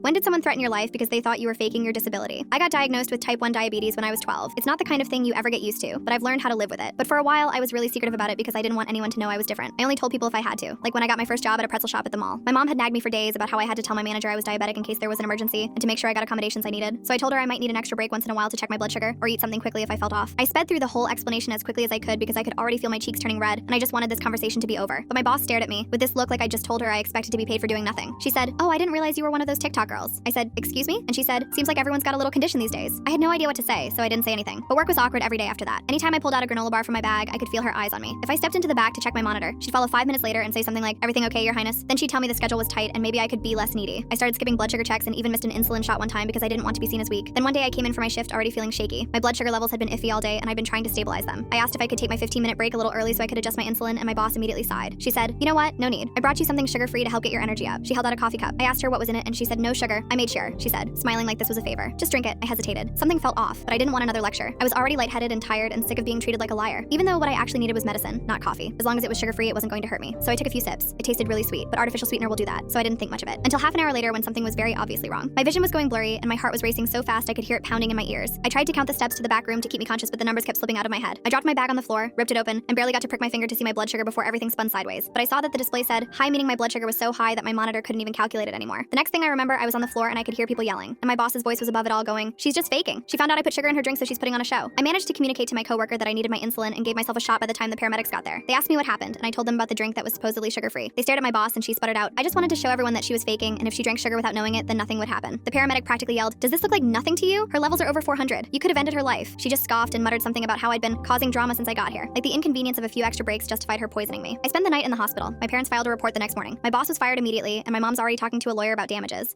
When did someone threaten your life because they thought you were faking your disability? I got diagnosed with type 1 diabetes when I was 12. It's not the kind of thing you ever get used to, but I've learned how to live with it. But for a while, I was really secretive about it because I didn't want anyone to know I was different. I only told people if I had to, like when I got my first job at a pretzel shop at the mall. My mom had nagged me for days about how I had to tell my manager I was diabetic in case there was an emergency and to make sure I got accommodations I needed. So I told her I might need an extra break once in a while to check my blood sugar or eat something quickly if I felt off. I sped through the whole explanation as quickly as I could because I could already feel my cheeks turning red and I just wanted this conversation to be over. But my boss stared at me with this look like I just told her I expected to be paid for doing nothing. She said, "Oh, I didn't realize you were one of those TikTok girls." I said, "Excuse me?" And she said, "Seems like everyone's got a little condition these days." I had no idea what to say, so I didn't say anything. But work was awkward every day after that. Anytime I pulled out a granola bar from my bag, I could feel her eyes on me. If I stepped into the back to check my monitor, she'd follow 5 minutes later and say something like, "Everything okay, Your Highness?" Then she'd tell me the schedule was tight and maybe I could be less needy. I started skipping blood sugar checks and even missed an insulin shot one time because I didn't want to be seen as weak. Then one day I came in for my shift already feeling shaky. My blood sugar levels had been iffy all day and I'd been trying to stabilize them. I asked if I could take my 15-minute break a little early so I could adjust my insulin and my boss immediately sighed. She said, "You know what? No need. I brought you something sugar-free to help get your energy up." She held out a coffee cup. I asked her what was in it and she said, "No sugar." "I made sure," she said, smiling like this was a favor. "Just drink it." I hesitated. Something felt off, but I didn't want another lecture. I was already lightheaded and tired and sick of being treated like a liar, even though what I actually needed was medicine, not coffee. As long as it was sugar-free, it wasn't going to hurt me. So I took a few sips. It tasted really sweet, but artificial sweetener will do that, so I didn't think much of it. Until half an hour later when something was very obviously wrong. My vision was going blurry and my heart was racing so fast I could hear it pounding in my ears. I tried to count the steps to the back room to keep me conscious, but the numbers kept slipping out of my head. I dropped my bag on the floor, ripped it open, and barely got to prick my finger to see my blood sugar before everything spun sideways. But I saw that the display said high, meaning my blood sugar was so high that my monitor couldn't even calculate it anymore. The next thing I remember, I was on the floor and I could hear people yelling, and my boss's voice was above it all going, "She's just faking. She found out I put sugar in her drink, so she's putting on a show." I managed to communicate to my coworker that I needed my insulin and gave myself a shot by the time the paramedics got there. They asked me what happened, and I told them about the drink that was supposedly sugar-free. They stared at my boss and she sputtered out, "I just wanted to show everyone that she was faking, and if she drank sugar without knowing it, then nothing would happen." The paramedic practically yelled, "Does this look like nothing to you? Her levels are over 400. You could have ended her life." She just scoffed and muttered something about how I'd been causing drama since I got here. Like the inconvenience of a few extra breaks justified her poisoning me. I spent the night in the hospital. My parents filed a report the next morning. My boss was fired immediately, and my mom's already talking to a lawyer about damages.